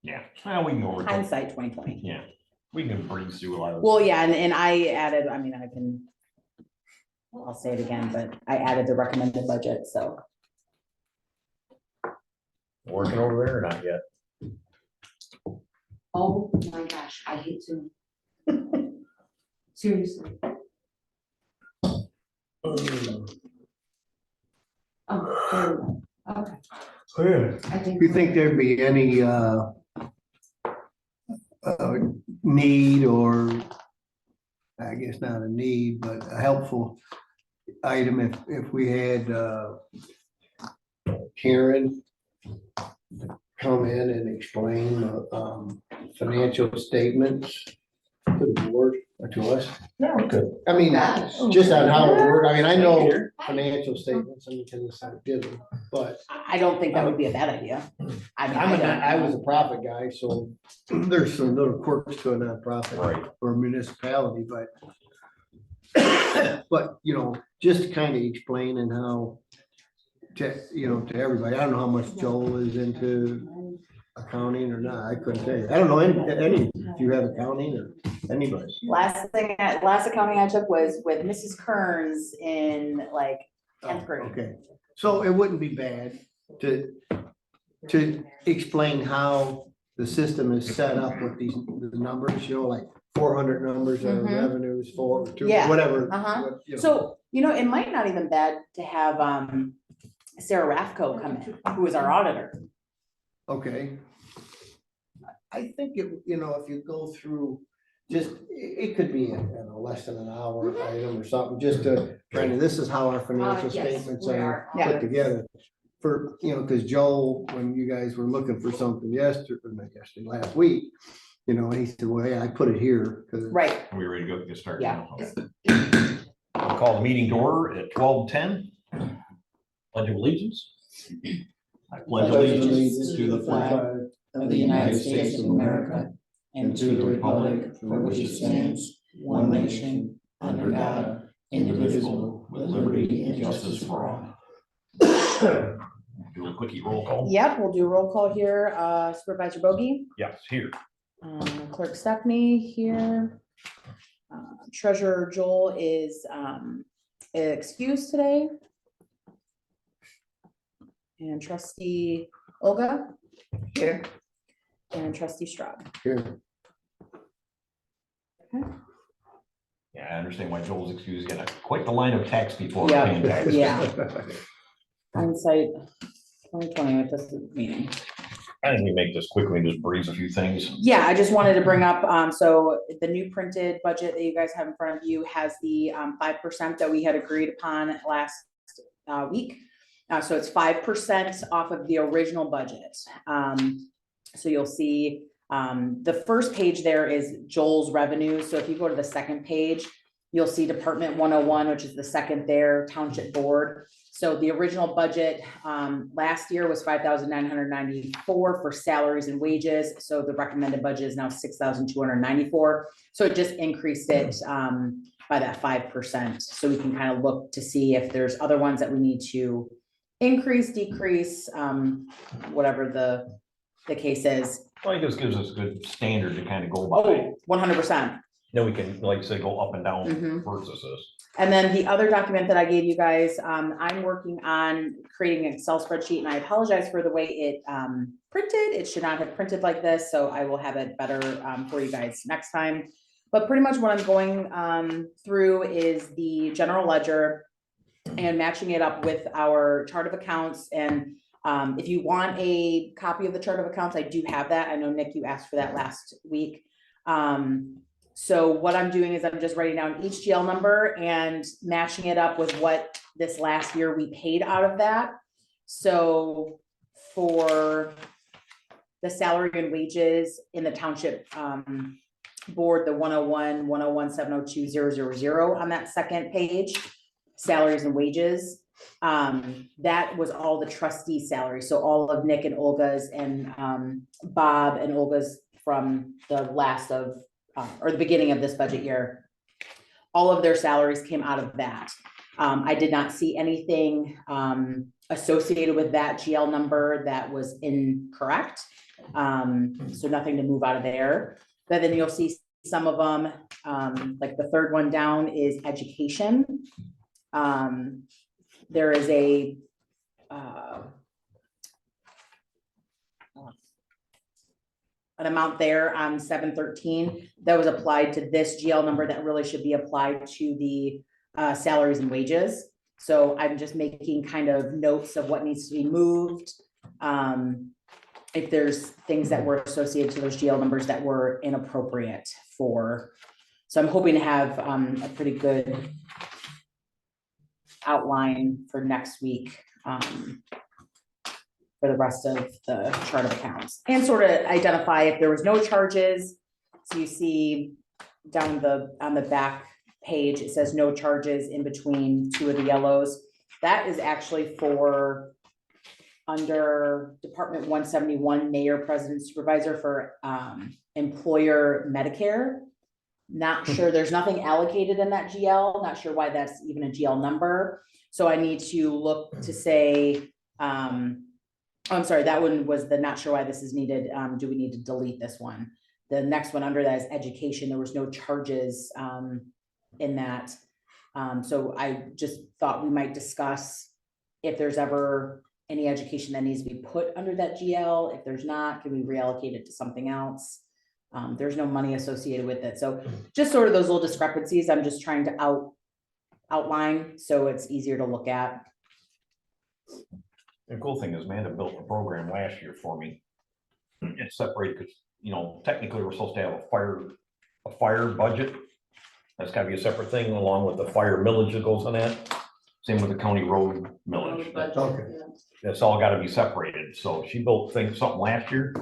Yeah, well, we can go over it. Hindsight 2020. Yeah, we can breeze through a lot of. Well, yeah, and I added, I mean, I'll say it again, but I added the recommended budget, so. Working over there or not yet? Oh my gosh, I hate to. Seriously. Oh, okay. Yeah. I think. You think there'd be any need, or I guess not a need, but a helpful item if we had Karen come in and explain financial statements to the board or to us? Yeah, we could. I mean, Gosh. just on how it works. I mean, I know financial statements, and can decide given, but I don't think that would be a bad idea. I mean, I was a profit guy, so there's some little quirks to a nonprofit Right. or municipality, but you know, just to kind of explain and how to, you know, to everybody. I don't know how much Joel is into accounting or not. I couldn't tell you. I don't know any, if you have accounting or anybody. last accounting I took was with Mrs. Kearns in like 10th grade. Okay, so it wouldn't be bad to explain how the system is set up with the numbers, you know, like 400 numbers of Mhm. revenues, Yeah, whatever. uh-huh. you know. So, you know, it might not even bad to have Sarah Rathko come in, who is our auditor. Okay. I think it, you know, if you go through, just, it could be less than an hour Mm-hmm. item or something, just to kind of, this is how our financial Yes, statements we are Yeah. put together. For, you know, because Joel, when you guys were looking for something last week, you know, he said, well, yeah, I put it here, because. Right, Are we ready to go get started? Yeah. Okay. I'll call the meeting to order at 12:10. Pledge of allegiance. I pledge allegiance to the flag of the United States of America and to the republic for which it stands, one nation, under God, indivisible, with liberty and justice for all. Do a quickie roll call. yep, we'll do a roll call here. Supervisor Bogey, Yes, here. Clerk Stephanie here. Treasurer Joel is excused today. And trustee Olga Here. and trustee Straub. Here. Yeah, I understand why Joel's excused. Getting quite the line of text before Yeah, paying taxes. yeah. Hindsight 2020 at this meeting. I think we make this quickly and just breeze a few things. Yeah, I just wanted to bring up, so the new printed budget that you guys have in front of you has the 5% that we had agreed upon last week. So it's 5% off of the original budget. So you'll see the first page there is Joel's revenue. So if you go to the second page, you'll see Department 101, which is the second there, Township Board. So the original budget last year was 5,994 for salaries and wages. So the recommended budget is now 6,294. So it just increased it by that 5%. So we can kind of look to see if there's other ones that we need to increase, decrease, whatever the case is. I think this gives us a good standard to kind of go by. Oh, 100%. Then we can, like, say, go up and down Mhm. versus this. And then the other document that I gave you guys, I'm working on creating an Excel spreadsheet, and I apologize for the way it printed. It should not have printed like this, so I will have it better for you guys next time. But pretty much what I'm going through is the general ledger and matching it up with our chart of accounts. And if you want a copy of the chart of accounts, I do have that. I know, Nick, you asked for that last week. So what I'm doing is I'm just writing down each GL number and matching it up with what this last year we paid out of that. So for the salary and wages in the township board, the 101, 101, 702, 000 on that second page, salaries and wages. That was all the trustee salaries. So all of Nick and Olga's and Bob and Olga's from the last of or the beginning of this budget year. All of their salaries came out of that. I did not see anything associated with that GL number that was incorrect. So nothing to move out of there. But then you'll see some of them, like the third one down is education. There is a, an amount there on 713 that was applied to this GL number that really should be applied to the salaries and wages. So I'm just making kind of notes of what needs to be moved. If there's things that were associated to those GL numbers that were inappropriate for. So I'm hoping to have a pretty good outline for next week. For the rest of the chart of accounts and sort of identify if there was no charges. So you see down on the back page, it says no charges in between two of the yellows. That is actually for under Department 171, Mayor, President, Supervisor for employer Medicare. Not sure, there's nothing allocated in that GL, not sure why that's even a GL number. So I need to look to say, I'm sorry, that one was the not sure why this is needed. Do we need to delete this one? The next one under that is education. There was no charges in that. So I just thought we might discuss if there's ever any education that needs to be put under that GL. If there's not, can we reallocate it to something else? There's no money associated with it. So just sort of those little discrepancies I'm just trying to outline so it's easier to look at. The cool thing is Amanda built a program last year for me. It's separated because, you know, technically we're supposed to have a fire budget. That's gotta be a separate thing along with the fire millage that goes on that. Same with the county road millage. Okay. That's all gotta be separated. So she built something last year.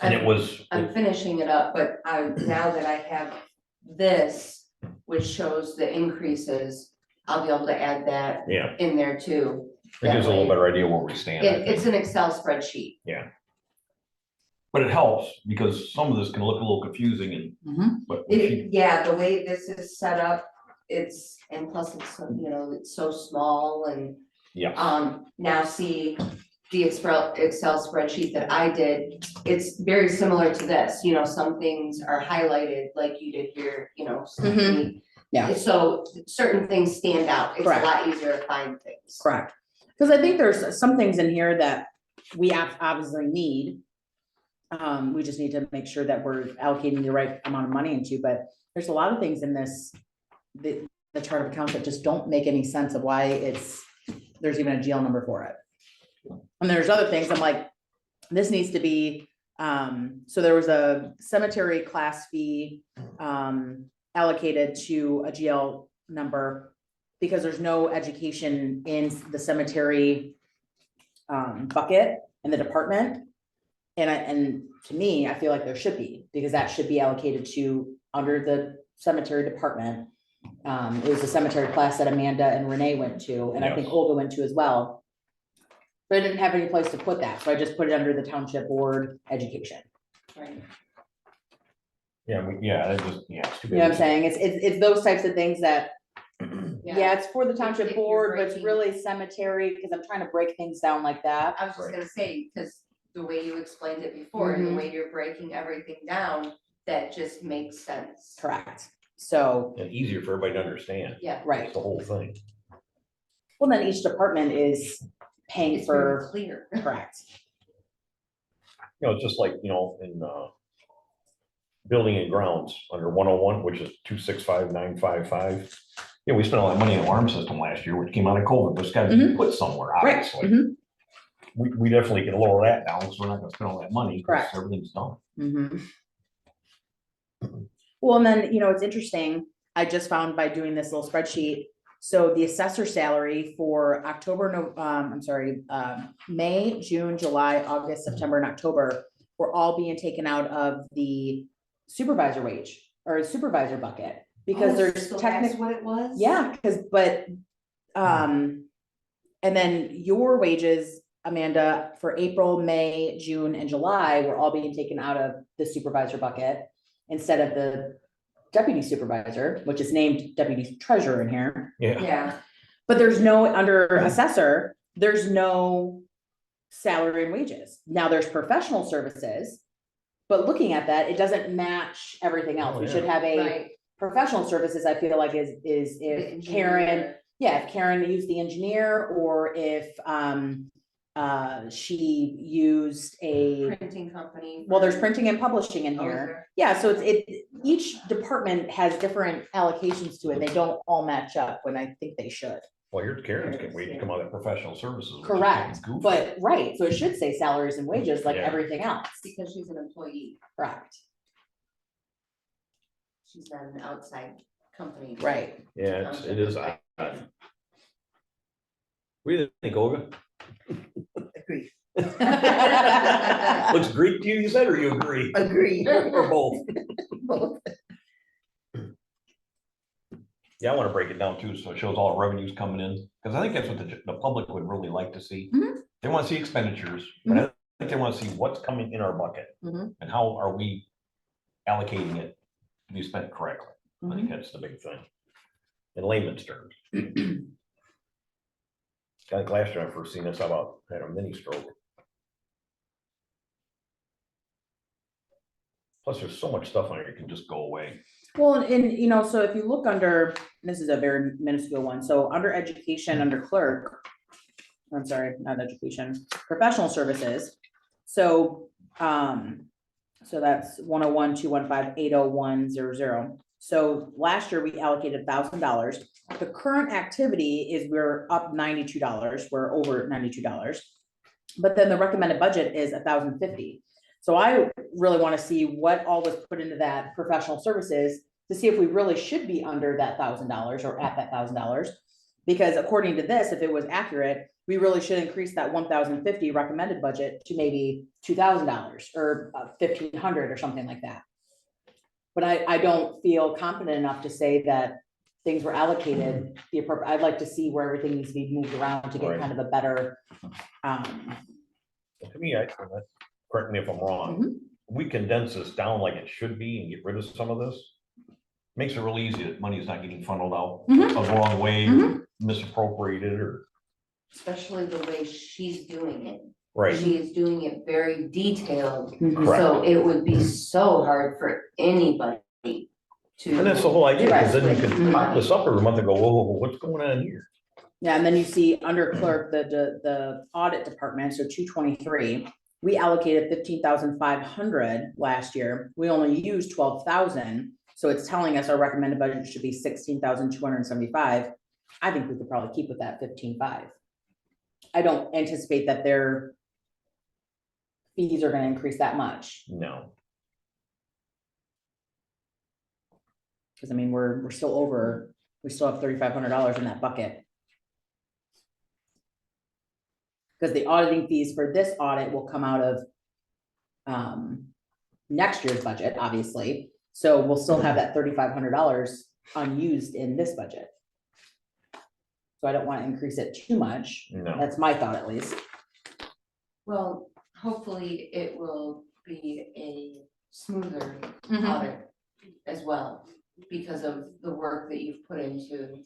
And it was, I'm finishing it up, but now that I have this, which shows the increases, I'll be able to add that yeah, in there too. it gives a little better idea where we stand. I think. It's an Excel spreadsheet. But it helps because some of this can look a little confusing but when she- Yeah, the way this is set up, and plus it's, it's so small and. yeah, Now see, the Excel spreadsheet that I did, it's very similar to this, some things are highlighted like you did here, Stephanie. Yeah. So certain things stand out. It's a Correct. lot easier to find things. Correct. Because I think there's some things in here that we obviously need. We just need to make sure that we're allocating the right amount of money into, but there's a lot of things in this, the chart of accounts that just don't make any sense of why there's even a GL number for it. And there's other things I'm like, this needs to be, so there was a cemetery class fee allocated to a GL number because there's no education in the cemetery bucket in the department. And to me, I feel like there should be, because that should be allocated to under the cemetery department. It was a cemetery class that Amanda and Renee went to, and I think Yes. Olga went to as well. But I didn't have any place to put that, so I just put it under the township board education. Right. that just, it's too You know what I'm big. saying? It's those types of things that, yeah, it's for the township If you're board, but it's breaking- really cemetery, because I'm trying to break things down like that. I was just gonna say, because the way you explained it before and the Mhm. way you're breaking everything down, that just makes sense. Correct. So, And easier for everybody to understand. Yeah. right. That's the whole thing. Well, then each department is paying It's very for, clear. correct. It's just like, in building and grounds under 101, which is 265955. Yeah, we spent all that money on alarm system last year, which came out of COVID, but it's gotta be put somewhere, Right. obviously. Mhm. We definitely can lower that down, because we're not gonna spend all that money, because Correct. everything's done. Mhm. Well, and then, it's interesting, I just found by doing this little spreadsheet, so the assessor salary for May, June, July, August, September, and October were all being taken out of the supervisor wage or supervisor bucket, because there's So technically. that's what it was? Yeah, and then your wages, Amanda, for April, May, June, and July were all being taken out of the supervisor bucket instead of the deputy supervisor, which is named deputy treasurer in here. Yeah. Yeah, But there's no, under assessor, there's no salary and wages. Now there's professional services, but looking at that, it doesn't match everything else. Oh, We yeah. should have a Right. professional services, I feel like is The if Karen, engineer, yeah, if Karen used the engineer, or if she used a, Printing company. well, there's printing and publishing in Oh, is here. there? Yeah, so each department has different allocations to it. They don't all match up when I think they should. Well, here's Karen's getting ready to come out of professional services. which is Correct, goofy. but, right, so it should say salaries and wages like Yeah. everything else. Because she's an employee, Correct, she's not an outside company. right. Yeah, it is odd. What do you think, Olga? Agree. Looks Greek to you, you said, or you agree? Agree. Or both? Both. Yeah, I wanna break it down too, so it shows all the revenues coming in, because I think that's what the public would really like to see. Mhm. They wanna see expenditures, but I think they wanna see what's coming in our bucket. Mhm. And how are we allocating it to be spent correctly? I Mm-hmm. think that's the big thing. In layman's terms. I think last year I first seen this, I about had a mini stroke. Plus, there's so much stuff on here, it can just go away. Well, and you know, so if you look under, this is a very minuscule one, so under education, under clerk. I'm sorry, not education, professional services. So, so that's 101-215-80100. So last year we allocated $1,000. The current activity is we're up $92, we're over $92. But then the recommended budget is $1,050. So I really want to see what all was put into that professional services to see if we really should be under that $1,000 or at that $1,000. Because according to this, if it was accurate, we really should increase that 1,050 recommended budget to maybe $2,000 or 1,500 or something like that. But I don't feel confident enough to say that things were allocated the appropriate. I'd like to see where everything needs to be moved around to get Right. kind of a better. To me, correct me if I'm wrong, we condense this down like it should be and get rid of some of this. Makes it really easy that money is not getting funneled out Mhm. the wrong way, or misappropriated, or, Especially the way she's doing it. right, She is doing it very detailed, correct. so it would be so hard for anybody to. And that's the whole idea, because then you Right. can pop this up every month and go, whoa, what's going on here? Yeah, and then you see under clerk, the audit department, so 223, we allocated 15,500 last year. We only used 12,000. So it's telling us our recommended budget should be 16,275. I think we could probably keep with that 15,500. I don't anticipate that their fees are gonna increase that much, No, because I mean, we're still over, we still have $3,500 in that bucket. Because the auditing fees for this audit will come out of next year's budget, obviously. So we'll still have that $3,500 unused in this budget. So I don't want to increase it too much. no, That's my thought at least. Well, hopefully it will be a smoother Mm-hmm. audit as well, because of the work that you've put into.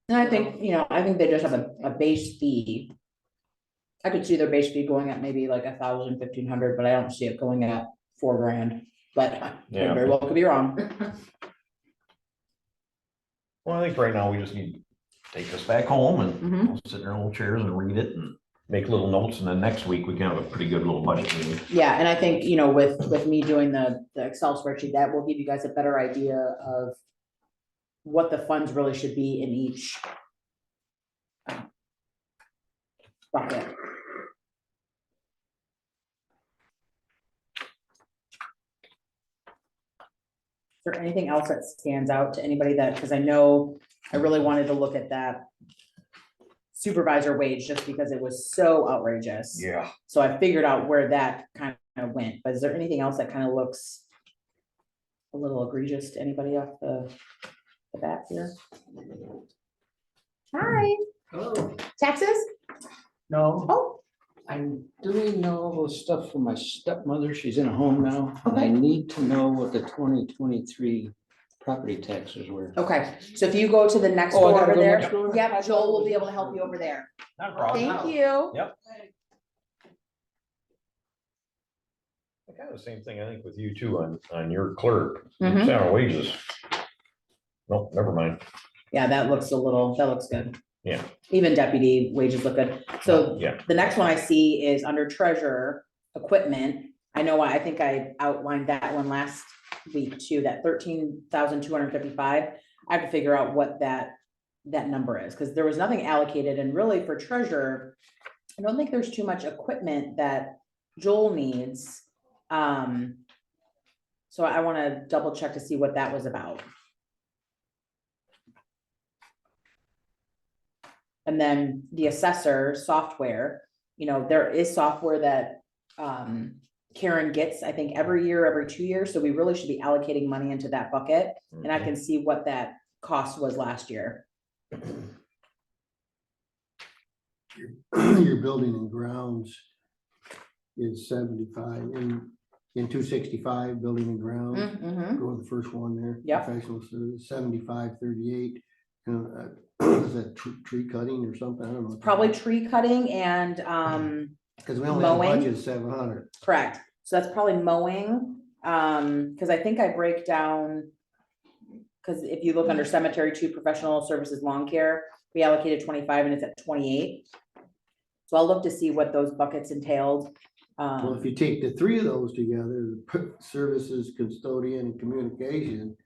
And I think, you know, I think they just have a base fee. I could see their base fee going up maybe like 1,000, 1,500, but I don't see it going up $4,000. But I Yeah. very well could be wrong. well, I think right now we just need to take this back home and Mhm. we'll sit in our little chairs and read it and make little notes, and then next week we can have a pretty good little budget meeting. Yeah, and I think, you know, with me doing the Excel spreadsheet, that will give you guys a better idea of what the funds really should be in each bucket. Is there anything else that stands out to anybody that, because I know I really wanted to look at that supervisor wage just because it was so outrageous. Yeah. So I figured out where that kind of went, but is there anything else that kind of looks a little egregious to anybody off the bat here? Hi, Oh, taxes? no, Oh, I'm doing all the stuff for my stepmother. She's in a home now. And I Okay. need to know what the 2023 property taxes were. okay. So if you go to the next Oh, I door gotta over go there, next door? yep, Joel will be able to help you over there. Not a problem. Thank you. Yep. Kind of the same thing, I think, with you too, on your clerk, Mhm. salary wages. Nope, never mind. Yeah, that looks good. Yeah. Even deputy wages look good. So Yeah, the next one I see is under treasurer, equipment. I know, I think I outlined that one last week too, that 13,255. I have to figure out what that number is, because there was nothing allocated, and really for treasurer, I don't think there's too much equipment that Joel needs. So I want to double check to see what that was about. And then the assessor software, there is software that Karen gets, I think, every year, every 2 years. So we really should be allocating money into that bucket. And I can see what that cost was last year. Your building and grounds is 75 in 265, building and grounds. Mhm. Go to the first one there. Yep. Professional service, 7538. Is that tree cutting or something? I don't know. Probably tree cutting and Because we only have a mowing. budget of 700. correct. So that's probably mowing. Because I think I break down, because if you look under cemetery to professional services, lawn care, we allocated 25 and it's at 28. So I'll look to see what those buckets entailed. Well, if you take the three of those together, services, custodian, and communication,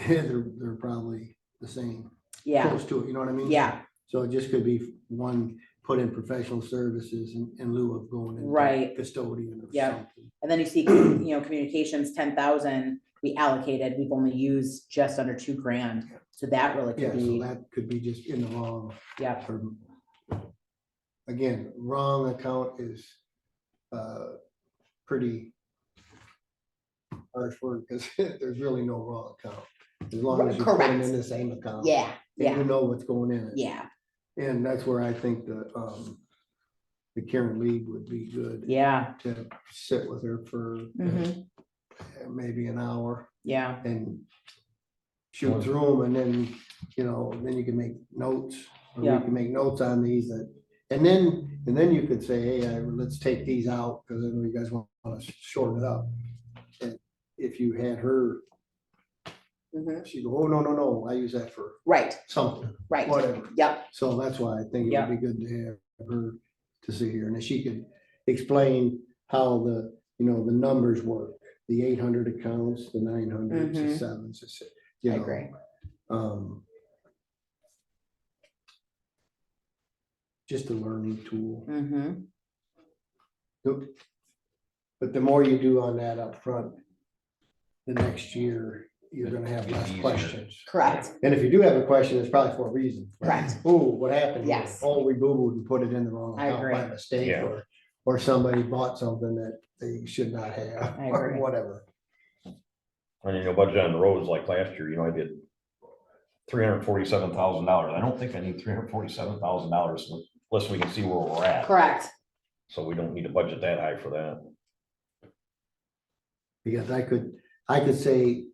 they're probably the same. Yeah, Close to it, you know what I mean? yeah, So it just could be one put in professional services in lieu of going into Right. custodian or Yep. something. and then you see, communications, 10,000, we allocated, we've only used just under $2,000. So that really Yeah, could so be, that could be just in the wrong. yeah, Again, wrong account is pretty harsh word, because there's really no wrong account. As long as you put them Correct. in the same account. yeah, And you yeah, know what's going in it. yeah, And that's where I think the Karen Lee would be good yeah, to sit with her for mhm, maybe an hour yeah, and shoot through them, and then, then you can make notes. Or Yeah. we can make notes on these and then you could say, hey, let's take these out, because I know you guys want to shorten it up. And if you had her, mhm. she'd go, oh, no, I use that for Right, something, right, whatever. yep, So that's why I think it Yeah. would be good to have her to sit here, and then she could explain how the numbers work, the 800 accounts, the 900s, the Mhm. sevens, I agree. Just a learning tool. Mm-hmm, But the more you do on that up front, the next year, you're gonna have It's less easier. questions. correct, And if you do have a question, it's probably for a reason. correct, Oh, what happened? here? Yes. Oh, we boo-booed and put it in the wrong I account by agree. mistake, Yeah. or somebody bought something that they should not have, I or agree. whatever. And budget on the roads like last year, I did $347,000. I don't think I need $347,000 unless we can see where we're at. correct, So we don't need to budget that high for that. Because I could say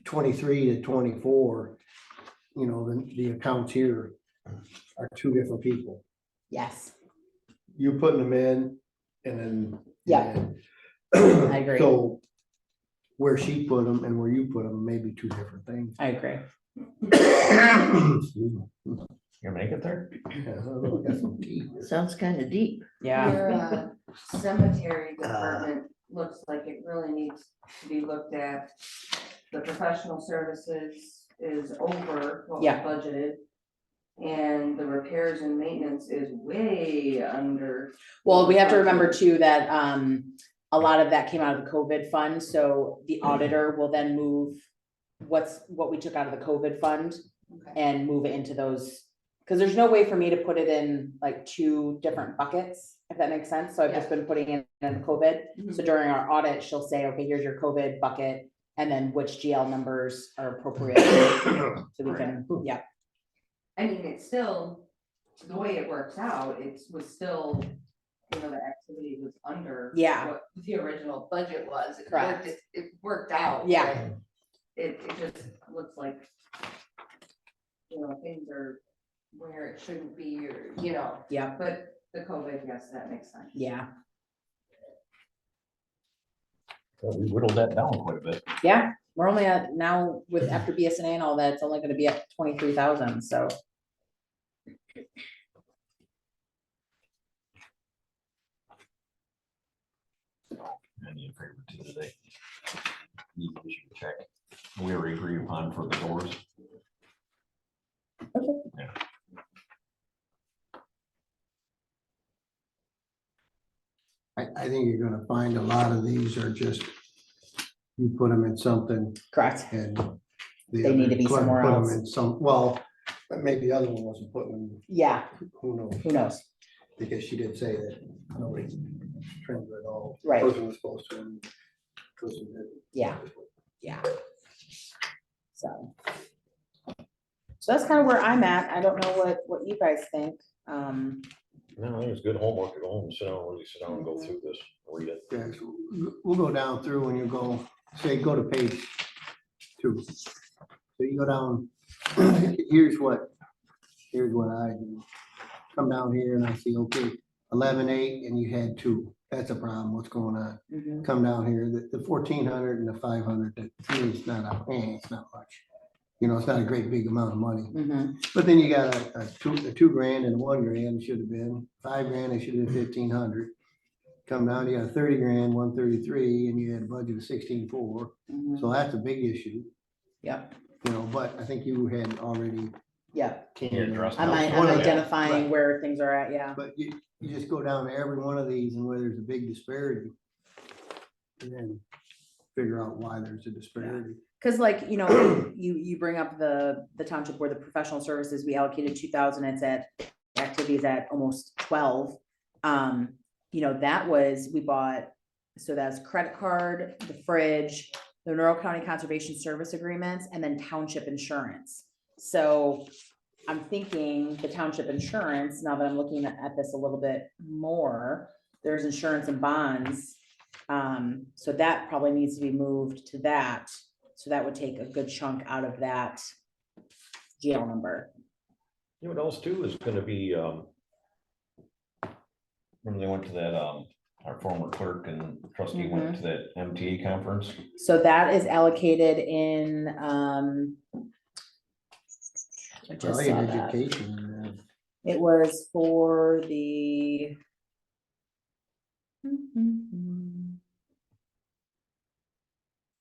23 to 24, the accounts here are two different people. yes, You putting them in, and then. Yeah. I agree. So where she put them and where you put them may be two different things. I agree. Excuse me. You make it there? Yeah, I don't know, I got some tea. Sounds kind of deep. Yeah, Your cemetery department looks like it really needs to be looked at. The professional services is over what was Yeah. budgeted. And the repairs and maintenance is way under. well, we have to remember too that a lot of that came out of the COVID fund, so the auditor will then move what we took out of the COVID fund Okay. and move it into those, because there's no way for me to put it in like two different buckets, if that makes sense. So I've just been putting it in COVID. Mhm. So during our audit, she'll say, okay, here's your COVID bucket, and then which GL numbers are appropriate. So we can, yeah, I mean, it's still, the way it works out, was still, the activity was under. Yeah. What the original budget was. Correct. It worked out. Yeah. but It just looks like, things are where it shouldn't be, or, yeah, but the COVID, yes, that makes sense. yeah. Well, we whittled that down quite a bit. Yeah, we're only at now with after BSNA and all that, it's only gonna be at 23,000, so. I need a favor to today. Need to issue a check. We already agreed upon for the doors. I think you're gonna find a lot of these are just, you put them in something Correct. and. They need to be clerk somewhere put 'em else. in some, well, maybe the other one wasn't putting them, Yeah, who knows, who knows? because she did say that nobody trimmed it all. Right. Person was supposed to. and person didn't. Yeah. Yeah. So. So that's kind of where I'm at. I don't know what you guys think. No, I think it's good homework to go home, really sit down and go through this, read it. Yeah, so we'll go down through and you go, say, go to page 2. So you go down, here's what I do. Come down here and I see, okay, 11,800 and you had 2. That's a problem. What's going on? Mhm. Come down here, the 1,400 and the 500, that to me, it's not it's not much. You know, it's not a great big amount of money. Mhm. But then you got a $2,000 and $1,000 should have been, $5,000, it should have been 1,500. Come down, you got 30,000, 133, and you had a budget of 16,400. Mhm. So that's a big issue, Yep, you know, but I think you had already. yep. Yeah, address I'm that. I'm Yeah. identifying Right. where things are at, yeah. But you just go down to every one of these and where there's a big disparity. And then figure out why there's a disparity. Cause like, you bring up the township where the professional services, we allocated 2,000, it's at activities at almost 12. That was, we bought, so that's credit card, the fridge, the Monroe County Conservation Service agreements, and then township insurance. So I'm thinking the township insurance, now that I'm looking at this a little bit more, there's insurance and bonds. So that probably needs to be moved to that. So that would take a good chunk out of that GL number. You know what else too is gonna be, when they went to that, our former clerk and trustee went to that MTA conference. So that is allocated in, I just Probably saw in that. education. It was for the.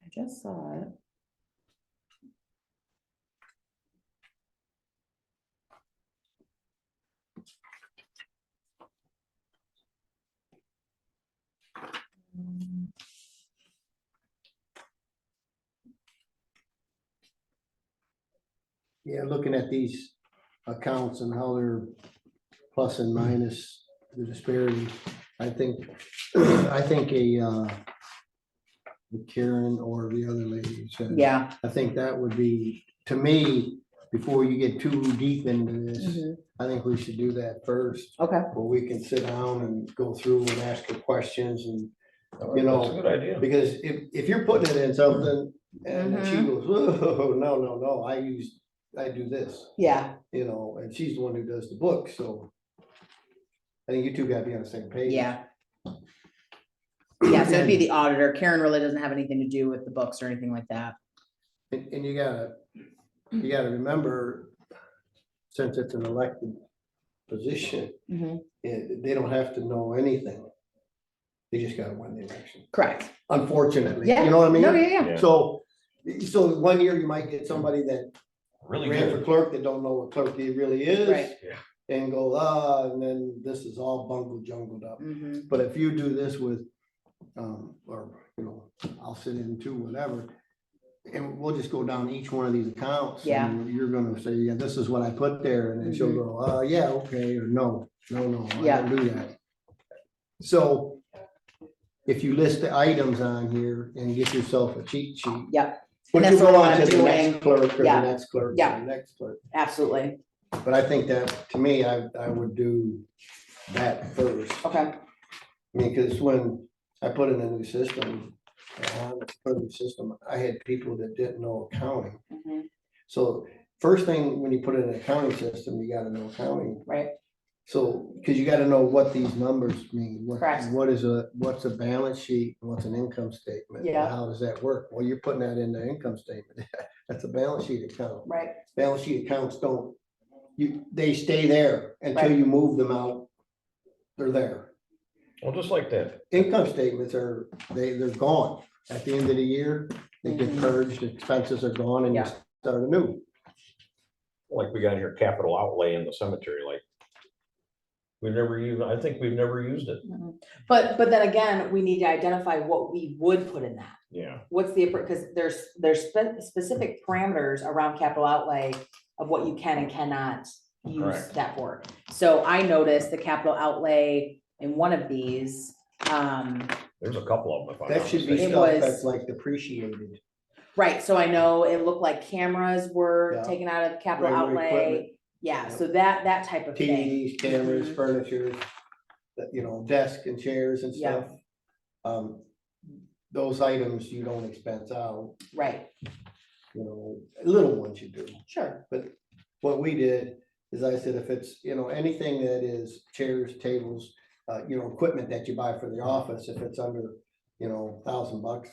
I just saw it. Yeah, looking at these accounts and how they're plus and minus the disparity, I think Karen or the other lady said. Yeah. I think that would be, to me, before you get too deep into this, Mhm. I think we should do that first. Okay. Where we can sit down and go through and ask her questions and, That's a good idea. because if you're putting it in something and then she Mhm. goes, whoa, no, I do this, Yeah. and she's the one who does the book, so. I think you two gotta be on the same page. Yeah. Yeah, so it'd be the auditor. Karen really doesn't have anything to do with the books or anything like that. And you gotta remember, since it's an elected position, Mhm. they don't have to know anything. They just gotta win the election, Correct. unfortunately, Yeah. you know what I mean? No, yeah. Yeah. So 1 year you might get somebody that Really ran for good. clerk that don't know what clerk he really is. Right. And go, and then this is all bungled jungled up. Mhm. But if you do this with, I'll sit in too, whatever. And we'll just go down each one of these accounts. and You're gonna say, yeah, this is what I put there, and then she'll go, yeah, okay, or no, I Yeah. don't do that. So if you list the items on here and get yourself a cheat sheet. Yep. But And you that's go what on I'm to the next doing. clerk or the Yeah. next clerk or Yeah. the next clerk. Absolutely. But I think that, to me, I would do that first. Okay. I mean, because when I put in a new system, I had people that didn't know accounting. Mhm. So first thing, when you put in an accounting system, you gotta know accounting. Right. So, because you gotta know what these numbers mean. Correct. What's a balance sheet, and what's an income statement? Yeah. How does that work? Well, you're putting that in the income statement. That's a balance sheet account. Right, Balance sheet accounts don't, they stay there until Right. you move them out. They're there. Well, just like that. Income statements they're gone. At the end of the year, they get Mhm. purged, expenses are gone, and you Yeah. start anew. Like we got here capital outlay in the cemetery, like. We've never used, I think we've never used it. but then again, we need to identify what we would put in that. Yeah. What's the, because there's specific parameters around capital outlay of what you can and cannot use Correct. that for. So I noticed the capital outlay in one of these, There's a couple of them. if I'm That not should be mistaken. It stuff was- that's like depreciated. right, so I know it looked like cameras were Yeah. taken out of capital Regular outlay. equipment. Yeah, Yeah. so that type of thing, TVs, cameras, Mhm. furniture, desk and chairs and Yeah. stuff. Those items you don't expense out, right, little ones you do. sure, What we did is I said, if it's, anything that is chairs, tables, equipment that you buy for the office, if it's under, $1,000,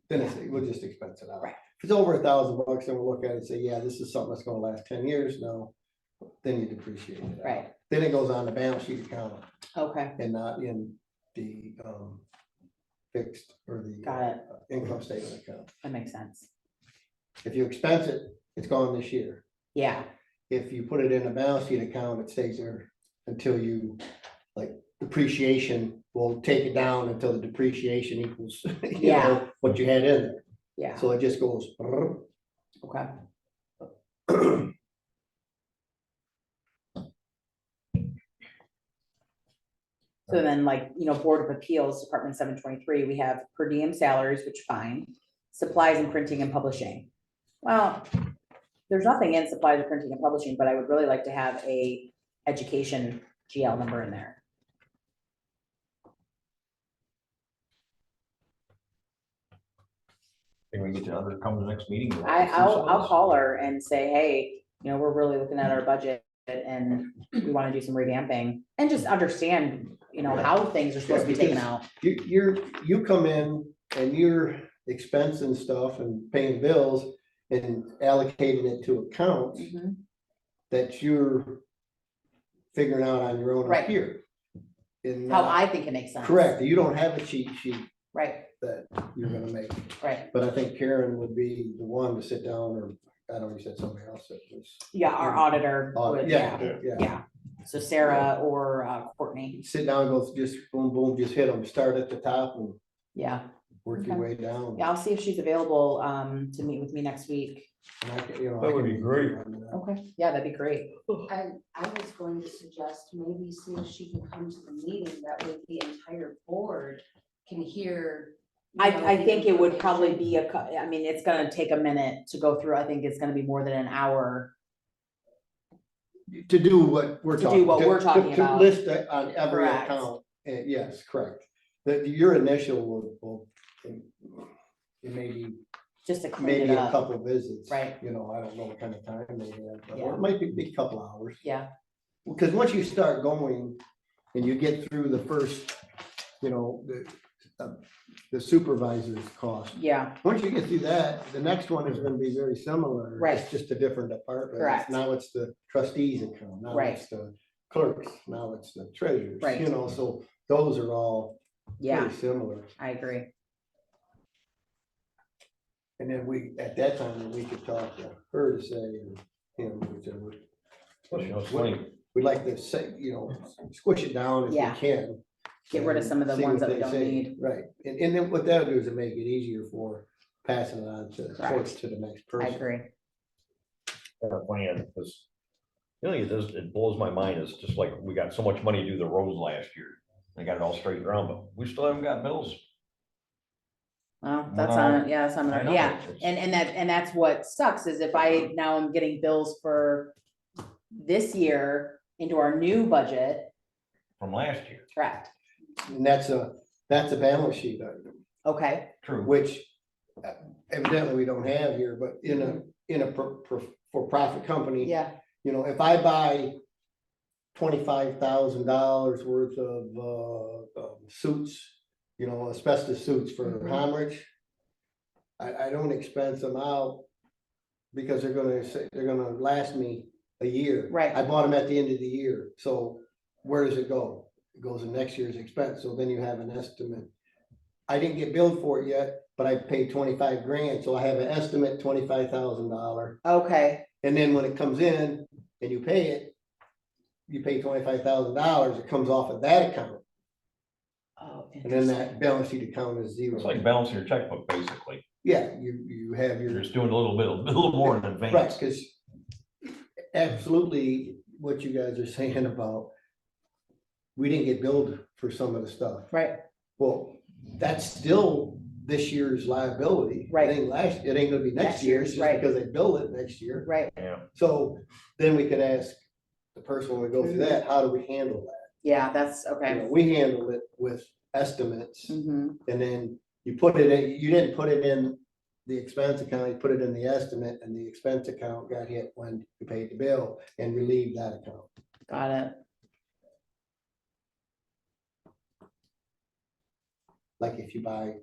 then we'll just expense it out. Right. If it's over $1,000, then we'll look at it and say, yeah, this is something that's gonna last 10 years now, then you depreciate it. out. right, Then it goes on the balance sheet account okay, and not in the fixed or the got it, income statement account. that makes sense, If you expense it, it's gone this year. yeah, If you put it in a balance sheet account, it stays there until you, like, depreciation will take it down until the depreciation equals, Yeah. what you had in there. yeah, So it just goes. okay. So then like, Board of Appeals, Department 723, we have per diem salaries, which fine, supplies and printing and publishing. Well, there's nothing in supplies, printing and publishing, but I would really like to have a education GL number in there. Can we get you to come to the next meeting? I'll call her and say, hey, we're really looking at our budget and we want to do some revamping and just understand, how things are supposed to be taken out. You come in and you're expensing stuff and paying bills and allocating it to accounts Mhm. that you're figuring out on your own up Right. here. And How not- I think it makes sense. Correct, you don't have a cheat sheet Right, that you're gonna make, right. but I think Karen would be the one to sit down, or I don't know, you said somebody else that was. Yeah, our auditor would, yeah, Yeah, yeah. So Sarah or Courtney, sit down, go just boom, boom, just hit them, start at the top and yeah. work your Okay. way down. Yeah, I'll see if she's available to meet with me next week. And I can- I That would can- be great. Okay, yeah, that'd be great. I was going to suggest maybe see if she can come to the meeting, that way the entire board can hear. I think it would probably be it's gonna take a minute to go through. I think it's gonna be more than an hour. To do what we're To talking. do what we're talking to about. list it on every Correct. account, yes, correct. Your initial will, it may be, Just to clean maybe it a up. couple visits. Right. I don't know what kind of time they have, but Yeah. it might be a couple hours. Yeah, Because once you start going and you get through the first, the supervisor's cost. yeah, Once you get through that, the next one is gonna be very similar. Right. It's just a different department. Correct. Now it's the trustees account, now Right. it's the clerks, now it's the treasurers, Right. so those are all yeah, pretty similar. I agree. And then at that time, we could talk to her to say, or him, whichever. It's funny. We'd like to say, squish it down if we Yeah. can. Get rid of some of the See ones what that we they don't say. need. Right, and then what that'll do is it make it easier for passing it on to, Correct. to the next I person. agree. Plan, because it blows my mind. It's just like we got so much money to do the roads last year. They got it all straightened around, but we still haven't got bills. Well, that's No, on, yeah, that's on, I know. yeah, It's- and that's what sucks is if I now am getting bills for this year into our new budget, From last year. correct, And that's a balance sheet item, okay, True. which evidently we don't have here, but in a for-profit company. yeah, If I buy $25,000 worth of suits, you know, asbestos suits for Mhm. Homrich. I don't expense them out because they're gonna last me a year. Right. I bought them at the end of the year, so where does it go? It goes in next year's expense, so then you have an estimate. I didn't get billed for it yet, but I paid 25 grand, so I have an estimate $25,000. Okay, And then when it comes in and you pay it, you pay $25,000, it comes off of that account. oh, And then that interesting. balance sheet account is It's like zero. balancing your checkbook, basically. Yeah, you have You're your, just doing a little more in right, advance. because absolutely what you guys are saying about, we didn't get billed for some of the stuff. Right, Well, that's still this year's liability. Right. It ain't gonna be next Next year's, year's, just right. because they bill it next year. right, Yeah, So then we could ask the person when we go through Mhm. that, how do we handle that? yeah, that's, You okay. know, we handle it with estimates, Hmm. and then you put it in, you didn't put it in the expense account, you put it in the estimate, and the expense account got hit when you paid the bill and relieved that account. Got it. Like if you buy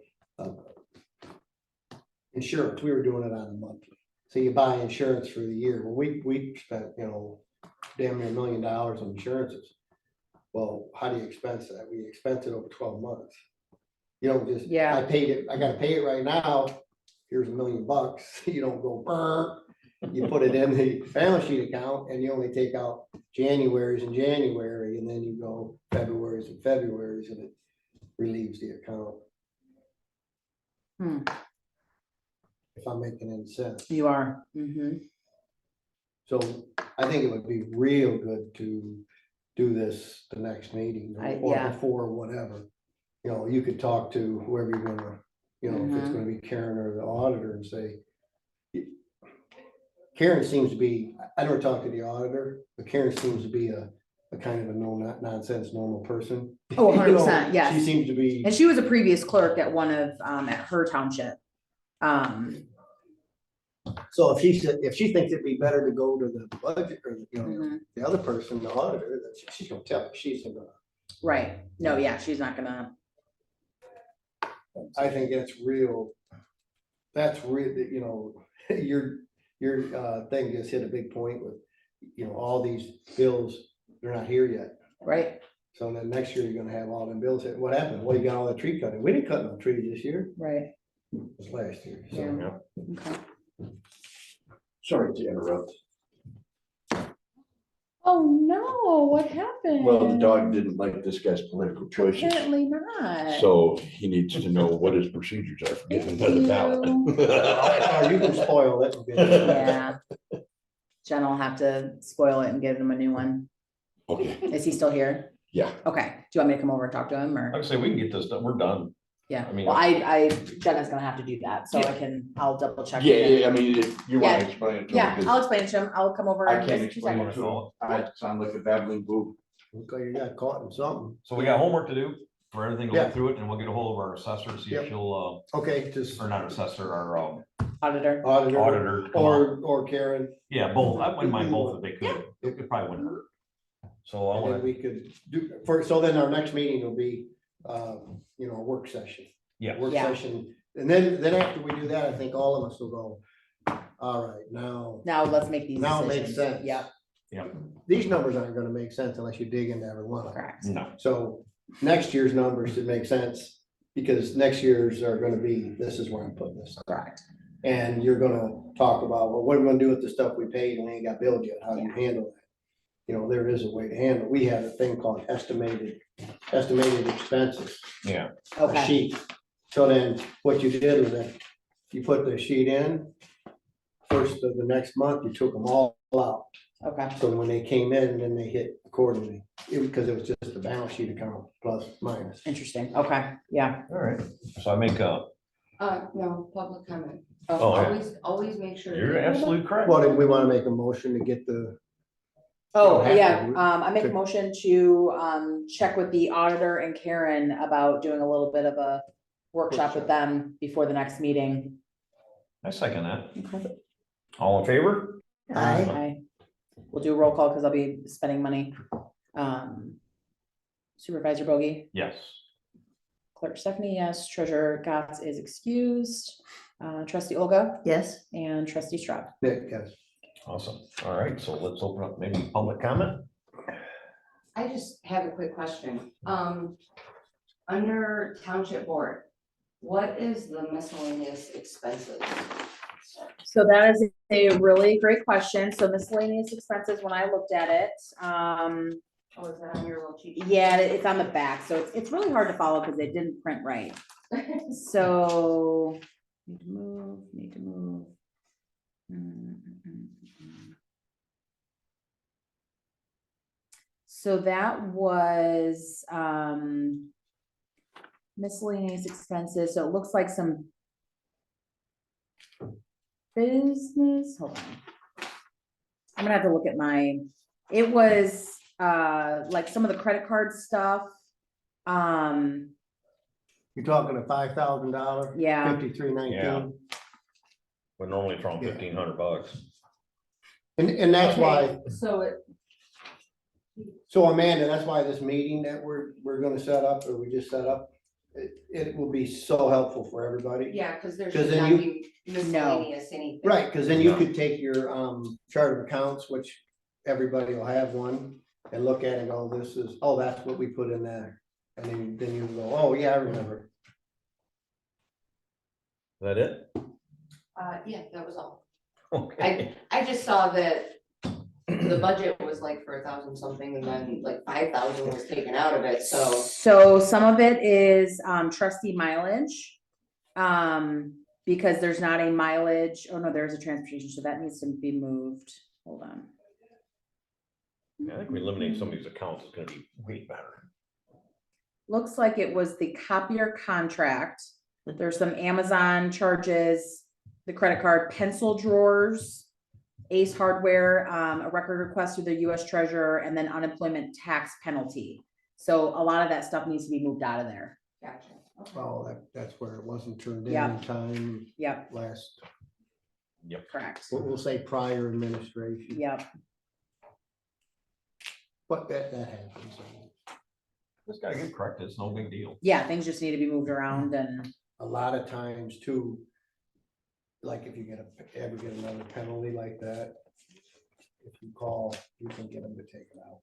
insurance, we were doing it on a monthly. So you buy insurance for the year. Well, we spent, you know, damn near $1 million on insurances. Well, how do you expense that? We expense it over 12 months. You don't just, Yeah. I paid it, I gotta pay it right now. Here's $1 million. You don't go, "Brr." You put it in the balance sheet account and you only take out January's and January, and then you go February's and February's, and it relieves the account. Hmm. If I'm making any sense. You are. Hmm. So I think it would be real good to do this the next meeting or yeah. before, whatever. You know, you could talk to whoever you're gonna, you know, if it's Mhm. gonna be Karen or the auditor and say. Karen seems to be, I don't talk to the auditor, but Karen seems to be a kind of a nonsense normal person. Oh, You know, 100%, yes. She seems to be, And she was a previous clerk at one of, at her township. so if she thinks it'd be better to go to the budget or, you know, Mhm. the other person, the auditor, then she's gonna tell, she's gonna. Right, no, yeah, she's not gonna, I think that's real, you know, your thing just hit a big point with, you know, all these bills, they're not here yet. right, So then next year you're gonna have all them bills hit. What happened? Well, you got all the tree cutting. We didn't cut no trees this year, right, it was last year, so. Yeah. okay. Sorry to interrupt. Oh, no, what happened? Well, the dog didn't like this guy's political choices, Apparently not. so he needs to know what his procedures are for getting another ballot. Oh, you can spoil it. Yeah. Jen will have to spoil it and give him a new one. Okay, Is he still here? yeah, Okay, do you want me to come over and talk to him or? like I say, we can get this done, we're done. Yeah, I mean- well, Jenna's gonna have to do that, so I'll double check. with yeah, him. yeah, I mean, if you Yeah. wanna explain it to Yeah, him, because I'll explain it to him. I'll come over I in can't just 2 explain it seconds. to him. I sound like a babbling boo. Okay, you got caught in something. So we got homework to do for everything to Yeah. look through it, and we'll get a hold of our assessor, see Yep. if she'll, Okay, just or not assessor, our Auditor. auditor auditor. come on. or Karen, Yeah, both, I wouldn't mind both if they could, it probably wouldn't hurt. So I and then wanna, we could do, so then our next meeting will be, you know, a work session. yeah, Work Yeah. session, and then after we do that, I think all of us will go, all right, now Now let's make these it makes decisions. sense. Yep, These numbers aren't gonna make sense unless you dig into every one of them. correct. no, So next year's numbers should make sense, because next year's are gonna be, this is where I'm putting this. Correct. And you're gonna talk about, well, what are we gonna do with the stuff we paid and we ain't got billed yet, how do you handle that? You know, there is a way to handle it. We have a thing called estimated expenses, yeah, a Okay, sheet. So then what you did was that you put the sheet in, first of the next month, you took them all out. okay, So when they came in, then they hit accordingly, because it was just the balance sheet account plus minus. interesting. Okay, yeah. all right, so I make No, public comment. Oh, yeah. Always make sure. you're absolutely correct. Well, did we want to make a motion to get the, Oh, don't have yeah, to. I make a motion to, check with the auditor and Karen about doing a little bit of a workshop with them before the next meeting. I second that. Okay. All in favor? Aye. We'll do a roll call because I'll be spending money. Supervisor Bogey, Yes. Clerk Stephanie, yes, Treasurer Gatz is excused, Trustee Olga, Yes, and Trustee Strad. Nick, yes. Awesome. All right, so let's open up maybe public comment. I just have a quick question. Under Township Board, what is the miscellaneous expenses? So that is a really great question. So miscellaneous expenses, when I looked at it, Oh, is that on your little cheat sheet? yeah, it's on the back, so it's really hard to follow because they didn't print right. So, need to move. So that was, miscellaneous expenses, so it looks like some business, hold on. I'm gonna have to look at it was, like some of the credit card stuff. You're talking a $5,000? Yeah. 5319. But normally it's around Yeah. $1,500. And that's why, So it, so Amanda, that's why this meeting that we're gonna set up, or we just set up, it will be so helpful for everybody. yeah, because there 'Cause should then not you- be miscellaneous anything. Right, because then you No. could take your chart of accounts, which everybody will have one, and look at it and go, this is, oh, that's what we put in there. And then you go, oh, yeah, I remember. Is that it? Yeah, that was all. Okay. I just saw that the budget was like for 1,000 something and then like 5,000 was taken out of it, so. So some of it is, trustee mileage. Because there's not a mileage, oh no, there's a transportation, so that needs to be moved. Hold on. I think we eliminate some of these accounts, it's gonna be way better. Looks like it was the copier contract. There's some Amazon charges, the credit card, pencil drawers, Ace Hardware, a record request through the US Treasurer, and then unemployment tax penalty. So a lot of that stuff needs to be moved out of there. Gotcha. Okay. Oh, that's where it wasn't turned in Yeah. in time Yep, last, correct. we'll say prior administration. Yep. But that happens. Just gotta get corrected, it's no big deal. Yeah, things just need to be moved around and, A lot of times too, like if you ever get another penalty like that, if you call, you can get them to take it out.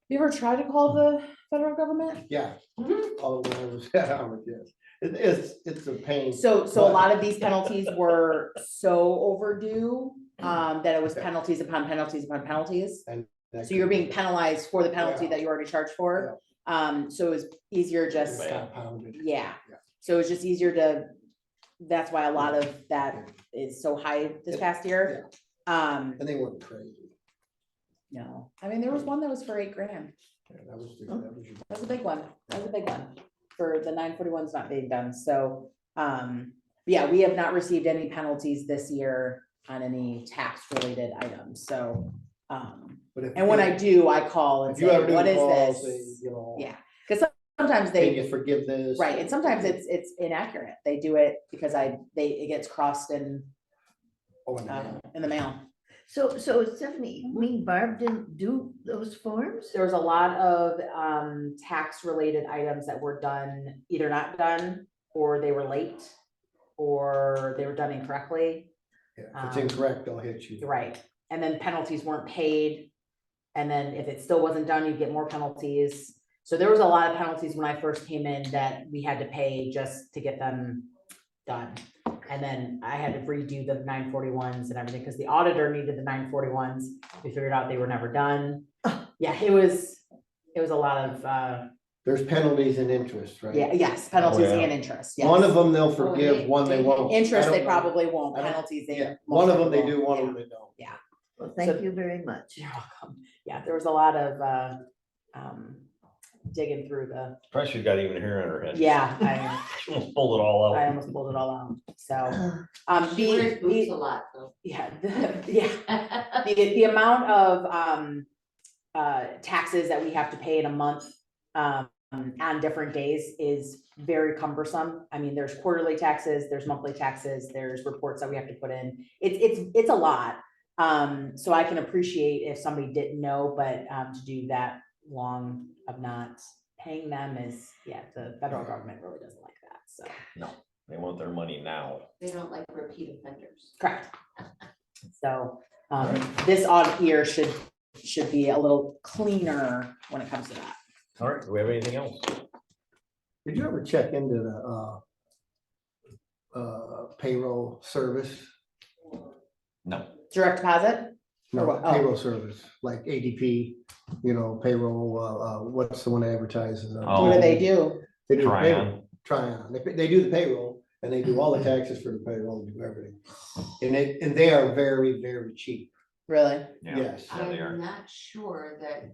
you ever tried to call the federal government? Yeah, Mhm. all when I was at Howard, yes. It's a pain. So a lot of these penalties were so overdue, that it was Okay. penalties upon penalties upon penalties. That So you're could being be- penalized for the penalty Yeah. that you already charged for. So it was easier just, It's compounded. yeah. Yeah. So it's just easier that's why a lot of that is so high this past year. And they weren't crazy. No, I mean, there was one that was for $8,000. Yeah, that was your. That was a big one. That was a big one for the 941s not being done. So, yeah, we have not received any penalties this year on any tax related items. So, But if and when you- I do, I call and If you ever say, do what is call, say, this? you know. Yeah, because sometimes Can you they, forgive this? right, and sometimes it's inaccurate. They do it because it gets crossed Oh, and in the mail. so Stephanie, you mean Barb didn't do those forms? There was a lot of tax related items that were done, either not done, or they were late, or they were done incorrectly. yeah, if it's incorrect, they'll hit you. Right, and then penalties weren't paid. And then if it still wasn't done, you'd get more penalties. So there was a lot of penalties when I first came in that we had to pay just to get them done. And then I had to redo the 941s and everything, because the auditor needed the 941s. We figured out they were never done. Yeah, it was a lot of, There's penalties and interest, right? yeah, yes, penalties yeah. and interest, yes. One of them they'll Oh, forgive, they- one they won't. I Interest, don't they know. probably won't, I don't- penalties, they. Yeah, most one of them they won't. do, one of Yeah. them they don't. Well, So- thank you very much. You're welcome. Yeah, there was a lot of digging through the, Pressure's got even hair on her head. yeah, I Almost pulled it all I out. almost pulled it all out, so. She wears boots The, a lot, though. yeah, yeah, the amount of taxes that we have to pay in a month on different days is very cumbersome. I mean, there's quarterly taxes, there's monthly taxes, there's reports that we have to put in. It's a lot. So I can appreciate if somebody didn't know, but, to do that long of not paying them is, yeah, the federal government really doesn't like that, so. No, they want their money now. They don't like repeat offenders. Correct. So, this audit year should be a little cleaner when it comes to that. All right, do we have anything else? Did you ever check into the payroll service? No. Direct deposit? No, Or what? Oh. payroll service, like ADP, payroll, what's the one that advertises? Oh. What do they do? They do the Try payroll. on. Tryon. They do the payroll and they do all the taxes for the payroll, do everything. And they are very, very cheap. Really? Yeah, Yes. yeah, they are. I'm not sure that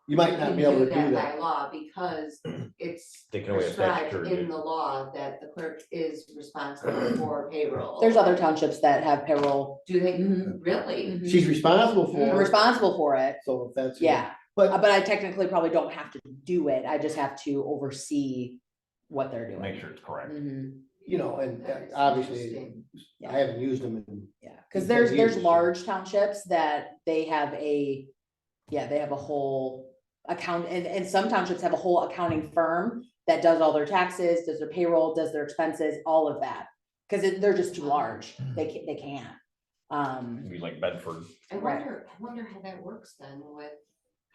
You might you not can be able do to do that that. by law because it's Taking away a prescribed statutory. in the law that the clerk is responsible for payroll. There's other townships that have payroll. Do they Mhm. really? She's responsible I'm for it. responsible for it, So if that's. yeah, But but I technically probably don't have to do it, I just have to oversee what they're doing. Make sure it's correct. Mhm. and That is obviously, interesting. I haven't used them in. Yeah, cause in there's 10 years, so. large townships that they have they have a whole account, and some townships have a whole accounting firm that does all their taxes, does their payroll, does their expenses, all of that. Cause they're just too large, they can't. Be like Bedford. I Right. wonder how that works then with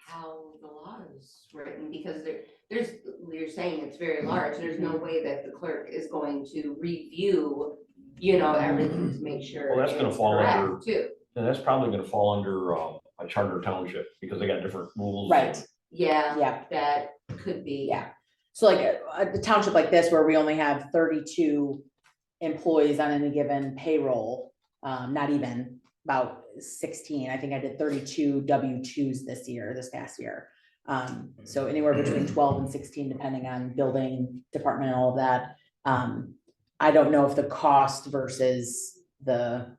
how the law is written, because there's, you're saying it's very large, there's no way that the clerk is going to review, everything to make sure Well, that's gonna it's fall correct, under- too. And that's probably gonna fall under a charter township because they got different rules. Right. Yeah, Yeah, that could be. yeah, so like a township like this where we only have 32 employees on any given payroll, not even, about 16, I think I did 32 W-2s this past year. So anywhere between 12 and 16, depending on building department and all of that. I don't know if the cost versus the,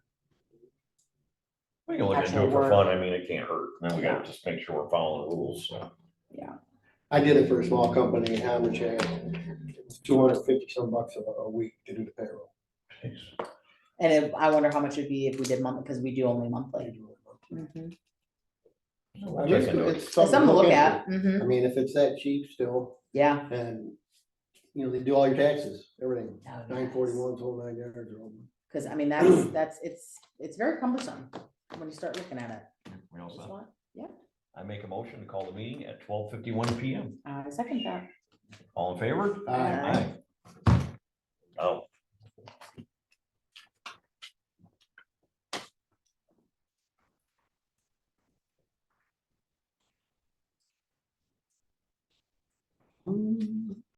We can look into Actual it for work. fun. I mean, it can't hurt. Then we gotta just make sure we're following the rules, so. I did it for a small company in Hammercheck. It's $250 some bucks a week to do the payroll. and I wonder how much it'd be if we did monthly, because we do only monthly. Mhm. I mean, it's Something to look into. at, I mhm. mean, if it's that cheap still, Yeah. and, they do all your taxes, everything, Oh, yes. 941, whole 9 yards. Cause I mean, it's very cumbersome when you start looking at it. We all Just set? want- Yeah, I make a motion to call the meeting at 12:51 PM. I second that. All in favor? Aye. Oh.